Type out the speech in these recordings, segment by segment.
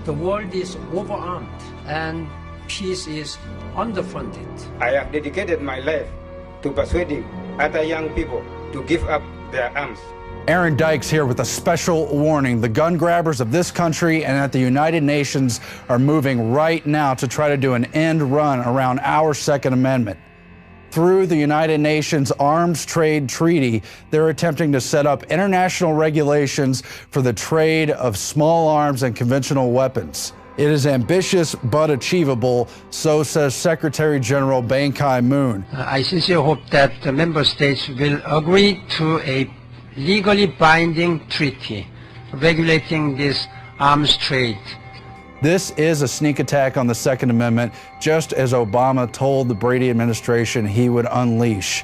The world is overarmed and peace is underfunded. I have dedicated my life to persuading other young people to give up their arms. Aaron Dykes here with a special warning. The gun grabbers of this country and at the United Nations are moving right now to try to do an end run around our Second Amendment. Through the United Nations Arms Trade Treaty, they're attempting to set up international regulations for the trade of small arms and conventional weapons. It is ambitious but achievable, so says Secretary General Ban Ki-moon. I sincerely hope that the member states will agree to a legally binding treaty regulating this arms trade. This is a sneak attack on the Second Amendment, just as Obama told the Brady administration he would unleash.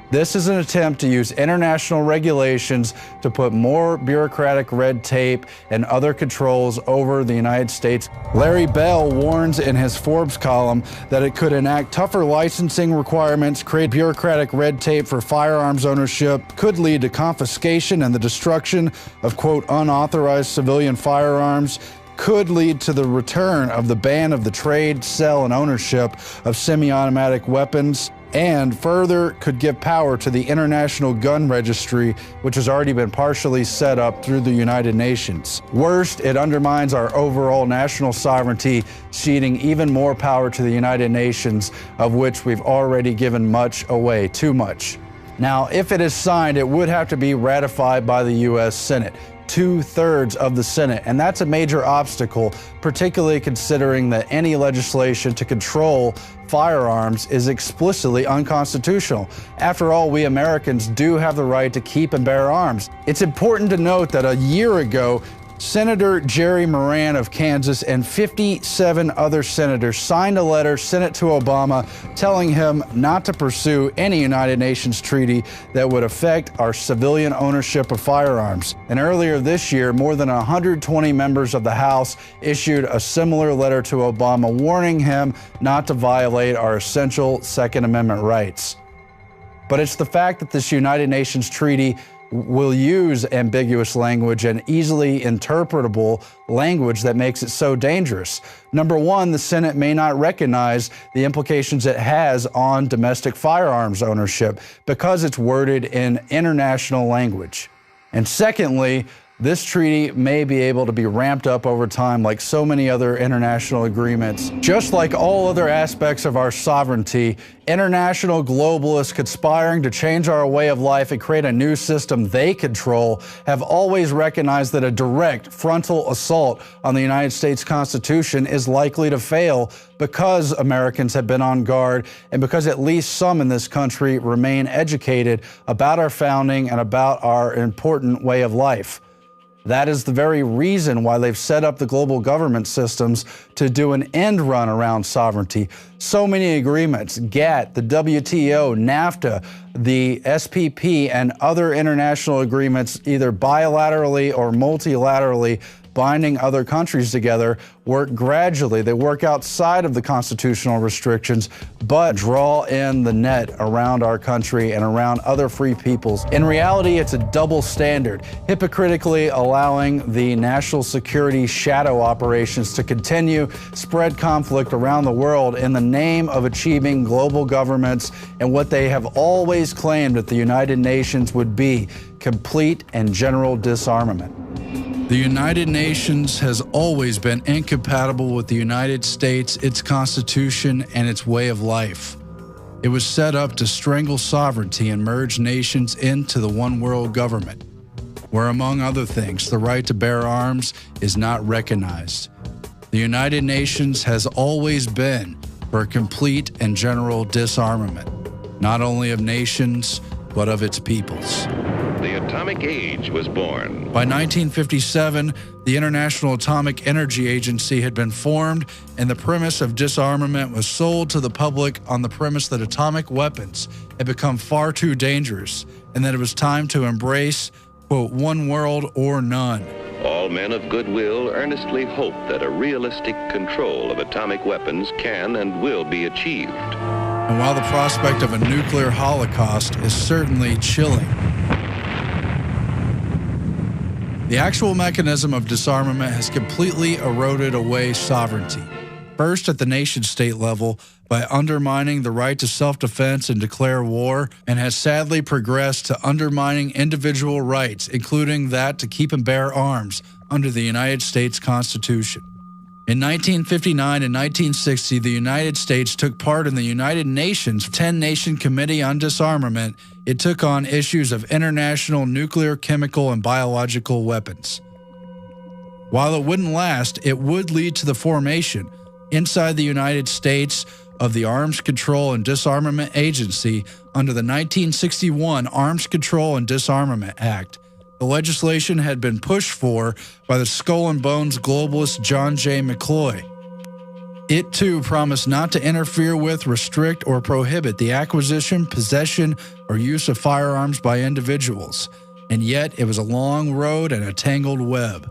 This is an attempt to use international regulations to put more bureaucratic red tape and other controls over the United States. Larry Bell warns in his Forbes column that it could enact tougher licensing requirements, create bureaucratic red tape for firearms ownership, could lead to confiscation and the destruction of, quote, unauthorized civilian firearms, could lead to the return of the ban of the trade, sale, and ownership of semi-automatic weapons, and further could give power to the International Gun Registry, which has already been partially set up through the United Nations. Worst, it undermines our overall national sovereignty, ceding even more power to the United Nations, of which we've already given much away, too much. Now, if it is signed, it would have to be ratified by the U.S. Senate. 2/3 of the Senate, and that's a major obstacle, particularly considering that any legislation to control firearms is explicitly unconstitutional. After all, we Americans do have the right to keep and bear arms. It's important to note that a year ago, Senator Jerry Moran of Kansas and 57 other senators signed a letter, sent it to Obama, telling him not to pursue any United Nations treaty that would affect our civilian ownership of firearms. And earlier this year, more than 120 members of the House issued a similar letter to Obama, warning him not to violate our essential Second Amendment rights. But it's the fact that this United Nations treaty will use ambiguous language and easily interpretable language that makes it so dangerous. Number one, the Senate may not recognize the implications it has on domestic firearms ownership because it's worded in international language. And secondly, this treaty may be able to be ramped up over time like so many other international agreements. Just like all other aspects of our sovereignty, international globalists conspiring to change our way of life and create a new system they control have always recognized that a direct frontal assault on the United States Constitution is likely to fail because Americans have been on guard and because at least some in this country remain educated about our founding and about our important way of life. That is the very reason why they've set up the global government systems to do an end run around sovereignty. So many agreements, GATT, the WTO, NAFTA, the SPP, and other international agreements, either bilaterally or multilaterally, binding other countries together, work gradually. They work outside of the constitutional restrictions, but draw in the net around our country and around other free peoples. In reality, it's a double standard, hypocritically allowing the national security shadow operations to continue, spread conflict around the world in the name of achieving global governments and what they have always claimed that the United Nations would be, complete and general disarmament. The United Nations has always been incompatible with the United States, its Constitution, and its way of life. It was set up to strangle sovereignty and merge nations into the one world government, where, among other things, the right to bear arms is not recognized. The United Nations has always been for complete and general disarmament, not only of nations, but of its peoples. The atomic age was born. By 1957, the International Atomic Energy Agency had been formed, and the premise of disarmament was sold to the public on the premise that atomic weapons had become far too dangerous and that it was time to embrace, quote, one world or none. All men of goodwill earnestly hope that a realistic control of atomic weapons can and will be achieved. And while the prospect of a nuclear holocaust is certainly chilling, The actual mechanism of disarmament has completely eroded away sovereignty. First at the nation-state level by undermining the right to self-defense and declare war, and has sadly progressed to undermining individual rights, including that to keep and bear arms under the United States Constitution. In 1959 and 1960, the United States took part in the United Nations 10-Nation Committee on Disarmament. It took on issues of international nuclear, chemical, and biological weapons. While it wouldn't last, it would lead to the formation, inside the United States, of the Arms Control and Disarmament Agency under the 1961 Arms Control and Disarmament Act. The legislation had been pushed for by the Skull and Bones globalist John J. McCloy. It too promised not to interfere with, restrict, or prohibit the acquisition, possession, or use of firearms by individuals, and yet it was a long road and a tangled web.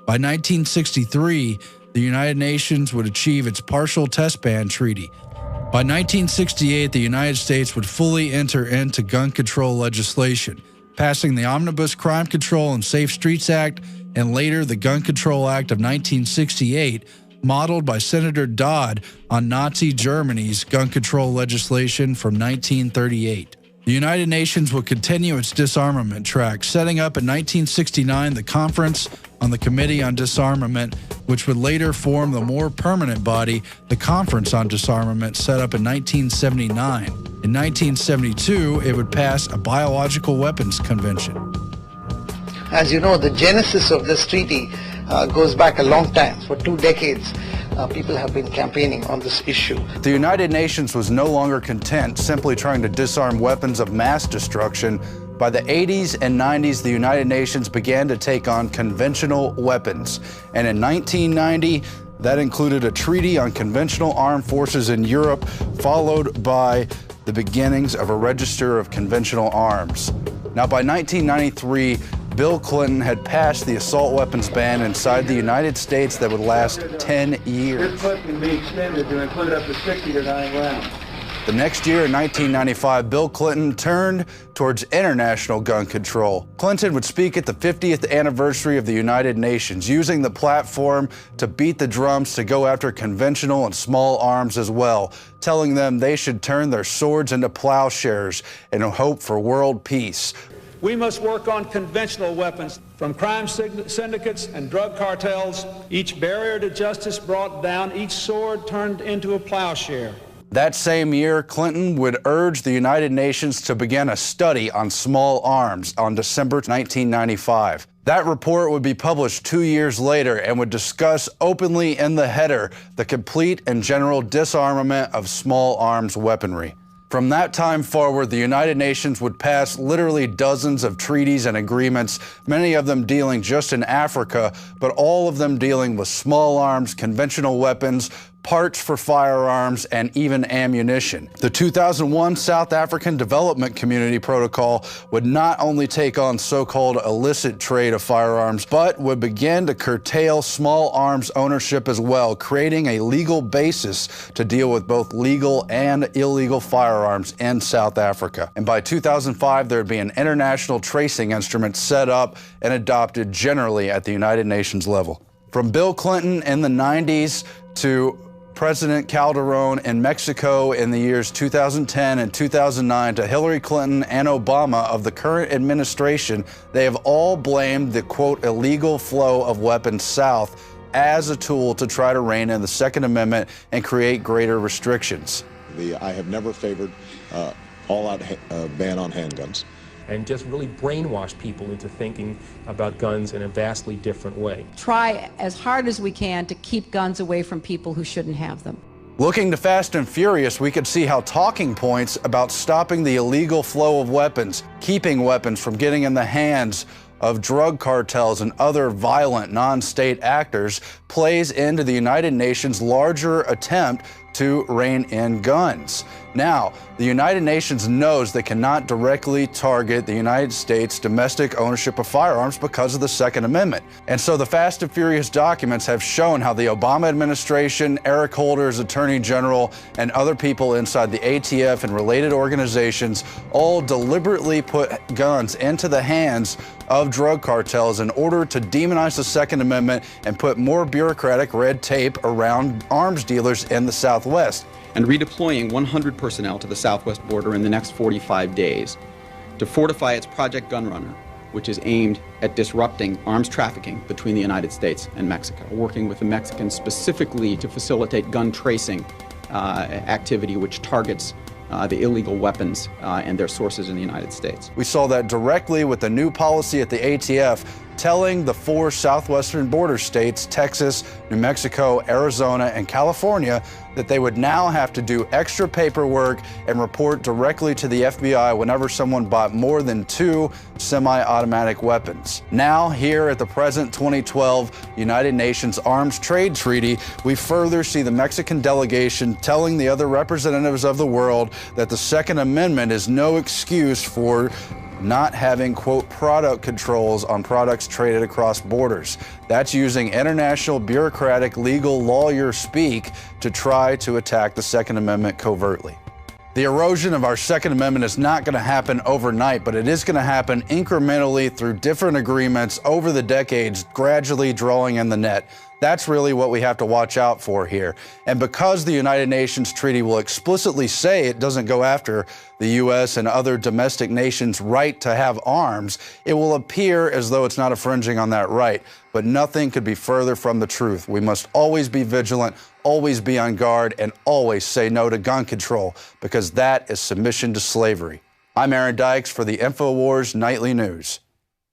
By 1963, the United Nations would achieve its partial test ban treaty. By 1968, the United States would fully enter into gun control legislation, passing the Omnibus Crime Control and Safe Streets Act, and later the Gun Control Act of 1968, modeled by Senator Dodd on Nazi Germany's gun control legislation from 1938. The United Nations would continue its disarmament track, setting up in 1969 the Conference on the Committee on Disarmament, which would later form the more permanent body, the Conference on Disarmament, set up in 1979. In 1972, it would pass a Biological Weapons Convention. As you know, the genesis of this treaty goes back a long time. For 2 decades, people have been campaigning on this issue. The United Nations was no longer content simply trying to disarm weapons of mass destruction. By the 80s and 90s, the United Nations began to take on conventional weapons. And in 1990, that included a treaty on conventional armed forces in Europe, followed by the beginnings of a register of conventional arms. Now, by 1993, Bill Clinton had passed the assault weapons ban inside the United States that would last 10 years. This clip can be extended to include up to 60 to 9 rounds. The next year, in 1995, Bill Clinton turned towards international gun control. Clinton would speak at the 50th anniversary of the United Nations, using the platform to beat the drums to go after conventional and small arms as well, telling them they should turn their swords into plowshares and hope for world peace. We must work on conventional weapons, from crime syndicates and drug cartels, each barrier to justice brought down, each sword turned into a plowshare. That same year, Clinton would urge the United Nations to begin a study on small arms on December 1995. That report would be published 2 years later and would discuss openly in the header the complete and general disarmament of small arms weaponry. From that time forward, the United Nations would pass literally dozens of treaties and agreements, many of them dealing just in Africa, but all of them dealing with small arms, conventional weapons, parts for firearms, and even ammunition. The 2001 South African Development Community Protocol would not only take on so-called illicit trade of firearms, but would begin to curtail small arms ownership as well, creating a legal basis to deal with both legal and illegal firearms in South Africa. And by 2005, there would be an international tracing instrument set up and adopted generally at the United Nations level. From Bill Clinton in the 90s to President Calderon in Mexico in the years 2010 and 2009 to Hillary Clinton and Obama of the current administration, they have all blamed the, quote, illegal flow of weapons south as a tool to try to rein in the Second Amendment and create greater restrictions. I have never favored all-out ban on handguns. And just really brainwash people into thinking about guns in a vastly different way. Try as hard as we can to keep guns away from people who shouldn't have them. Looking to Fast and Furious, we could see how talking points about stopping the illegal flow of weapons, keeping weapons from getting in the hands of drug cartels and other violent non-state actors plays into the United Nations' larger attempt to rein in guns. Now, the United Nations knows they cannot directly target the United States' domestic ownership of firearms because of the Second Amendment. And so the Fast and Furious documents have shown how the Obama administration, Eric Holder as Attorney General, and other people inside the ATF and related organizations all deliberately put guns into the hands of drug cartels in order to demonize the Second Amendment and put more bureaucratic red tape around arms dealers in the Southwest. And redeploying 100 personnel to the southwest border in the next 45 days to fortify its Project Gunrunner, which is aimed at disrupting arms trafficking between the United States and Mexico, working with the Mexicans specifically to facilitate gun tracing activity which targets the illegal weapons and their sources in the United States. We saw that directly with the new policy at the ATF telling the 4 southwestern border states, Texas, New Mexico, Arizona, and California, that they would now have to do extra paperwork and report directly to the FBI whenever someone bought more than 2 semi-automatic weapons. Now, here at the present 2012 United Nations Arms Trade Treaty, we further see the Mexican delegation telling the other representatives of the world that the Second Amendment is no excuse for not having, quote, product controls on products traded across borders. That's using international bureaucratic legal lawyer speak to try to attack the Second Amendment covertly. The erosion of our Second Amendment is not going to happen overnight, but it is going to happen incrementally through different agreements over the decades, gradually drawing in the net. That's really what we have to watch out for here. And because the United Nations Treaty will explicitly say it doesn't go after the U.S. and other domestic nations' right to have arms, it will appear as though it's not infringing on that right. But nothing could be further from the truth. We must always be vigilant, always be on guard, and always say no to gun control, because that is submission to slavery. I'm Aaron Dykes for the InfoWars Nightly News.